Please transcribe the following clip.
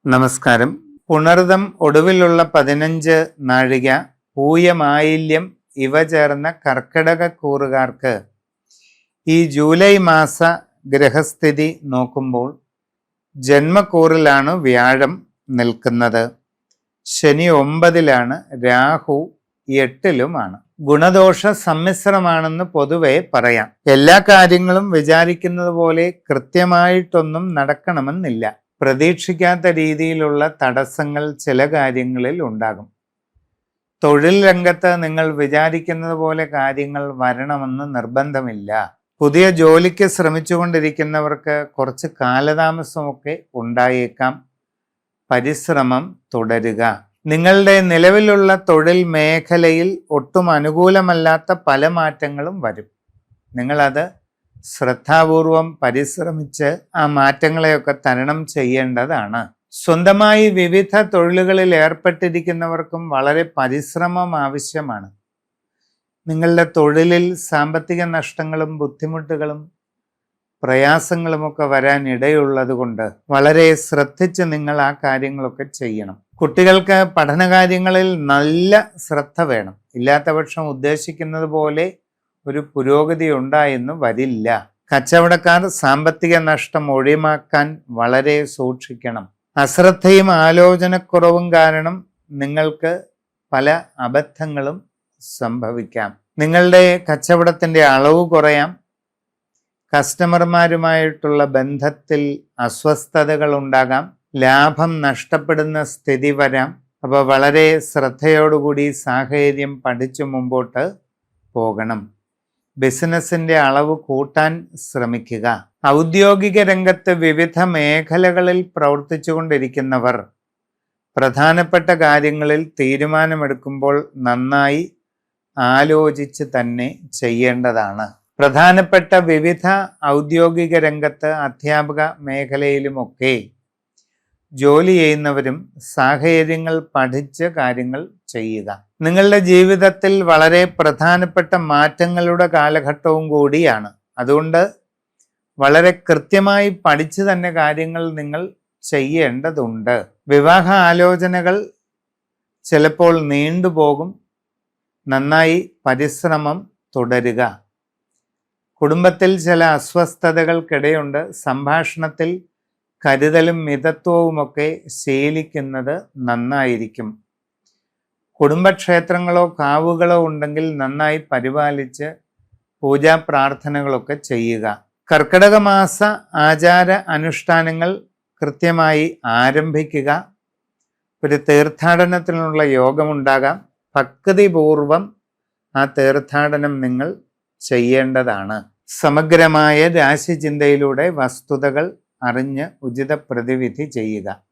നമസ്കാരം. പുണർദം ഒടുവിലുള്ള 15 നാഴിക, പൂയമായില്യം ഇവ ചേർന്ന കർക്കിടകക്കൂറുകാർക്ക് ഈ ജൂലൈ മാസ ഗ്രഹസ്ഥിതി നോക്കുമ്പോൾ ജന്മക്കൂറിലാണ് വ്യാഴം നിൽക്കുന്നത്. ശനി 9-ലാണ്, രാഹു 8-ലുമാണ്. ഗുണദോഷ സമ്മിശ്രമാണെന്ന് പൊതുവെ പറയാം. എല്ലാ കാര്യങ്ങളും വിചാരിക്കുന്നത് പോലെ കൃത്യമായിട്ടൊന്നും നടക്കണമെന്നില്ല. പ്രതീക്ഷിക്കാത്ത രീതിയിലുള്ള തടസ്സങ്ങൾ ചില കാര്യങ്ങളിൽ ഉണ്ടാകും. തൊഴിൽ രംഗത്ത് നിങ്ങൾ വിചാരിക്കുന്നത് പോലെ കാര്യങ്ങൾ വരണമെന്ന് നിർബന്ധമില്ല. പുതിയ ജോലിക്ക് ശ്രമിച്ചുകൊണ്ടിരിക്കുന്നവർക്ക് കുറച്ച് കാലതാമസമൊക്കെ ഉണ്ടായേക്കാം. പരിശ്രമം തുടരുക. നിങ്ങളുടെ നിലവിലുള്ള തൊഴിൽ മേഖലയിൽ ഒട്ടും അനുകൂലമല്ലാത്ത പല മാറ്റങ്ങളും വരും. നിങ്ങളത് ശ്രദ്ധാപൂർവം പരിശ്രമിച്ച് ആ മാറ്റങ്ങളെയൊക്കെ തരണം ചെയ്യേണ്ടതാണ്. സ്വന്തമായി വിവിധ തൊഴിലുകളിൽ ഏർപ്പെട്ടിരിക്കുന്നവർക്കും വളരെ പരിശ്രമം ആവശ്യമാണ്. നിങ്ങളുടെ തൊഴിലിൽ സാമ്പത്തിക നഷ്ടങ്ങളും ബുദ്ധിമുട്ടുകളും പ്രയാസങ്ങളുമൊക്കെ വരാൻ ഇടയുള്ളത് കൊണ്ട് വളരെ ശ്രദ്ധിച്ച് നിങ്ങൾ ആ കാര്യങ്ങളൊക്കെ ചെയ്യണം. കുട്ടികൾക്ക് പഠനകാര്യങ്ങളിൽ നല്ല ശ്രദ്ധ വേണം. ഇല്ലാത്ത പക്ഷം ഉദ്ദേശിക്കുന്നത് പോലെ ഒരു പുരോഗതി ഉണ്ടായെന്ന് വരില്ല. കച്ചവടക്കാർ സാമ്പത്തിക നഷ്ടം ഒഴിവാക്കാൻ വളരെ സൂക്ഷിക്കണം. അശ്രദ്ധയും ആലോചനക്കുറവും കാരണം നിങ്ങൾക്ക് പല അബദ്ധങ്ങളും സംഭവിക്കാം. നിങ്ങളുടെ കച്ചവടത്തിൻ്റെ അളവ് കുറയാം. കസ്റ്റമർമാരുമായിട്ടുള്ള ബന്ധത്തിൽ അസ്വസ്ഥതകൾ ഉണ്ടാകാം. ലാഭം നഷ്ടപ്പെടുന്ന സ്ഥിതി വരാം. അപ്പോൾ വളരെ ശ്രദ്ധയോടുകൂടി സാഹചര്യം പഠിച്ചു മുമ്പോട്ട് പോകണം. ബിസിനസിൻ്റെ അളവ് കൂട്ടാൻ ശ്രമിക്കുക. ഔദ്യോഗിക രംഗത്ത് വിവിധ മേഖലകളിൽ പ്രവർത്തിച്ചു കൊണ്ടിരിക്കുന്നവർ പ്രധാനപ്പെട്ട കാര്യങ്ങളിൽ തീരുമാനമെടുക്കുമ്പോൾ നന്നായി ആലോചിച്ച് തന്നെ ചെയ്യേണ്ടതാണ്. പ്രധാനപ്പെട്ട വിവിധ ഔദ്യോഗിക രംഗത്ത് അധ്യാപക മേഖലയിലുമൊക്കെ ജോലി ചെയ്യുന്നവരും സാഹചര്യങ്ങൾ പഠിച്ച് കാര്യങ്ങൾ ചെയ്യുക. നിങ്ങളുടെ ജീവിതത്തിൽ വളരെ പ്രധാനപ്പെട്ട മാറ്റങ്ങളുടെ കാലഘട്ടവും കൂടിയാണ്. അതുകൊണ്ട് വളരെ കൃത്യമായി പഠിച്ച് തന്നെ കാര്യങ്ങൾ നിങ്ങൾ ചെയ്യേണ്ടതുണ്ട്. വിവാഹ ആലോചനകൾ ചിലപ്പോൾ നീണ്ടുപോകും. നന്നായി പരിശ്രമം തുടരുക. കുടുംബത്തിൽ ചില അസ്വസ്ഥതകൾക്കിടയുണ്ട്. സംഭാഷണത്തിൽ കരുതലും മിതത്വവുമൊക്കെ ശീലിക്കുന്നത് നന്നായിരിക്കും. കുടുംബക്ഷേത്രങ്ങളോ കാവുകളോ ഉണ്ടെങ്കിൽ നന്നായി പരിപാലിച്ച് പൂജാ പ്രാർത്ഥനകളൊക്കെ ചെയ്യുക. കർക്കിടക മാസ ആചാര അനുഷ്ഠാനങ്ങൾ കൃത്യമായി ആരംഭിക്കുക. ഒരു തീർത്ഥാടനത്തിനുള്ള യോഗമുണ്ടാകാം. ഭക്തിപൂർവം ആ തീർത്ഥാടനം നിങ്ങൾ ചെയ്യേണ്ടതാണ്. സമഗ്രമായ രാശിചിന്തയിലൂടെ വസ്തുതകൾ അറിഞ്ഞ് ഉചിത പ്രതിവിധി ചെയ്യുക.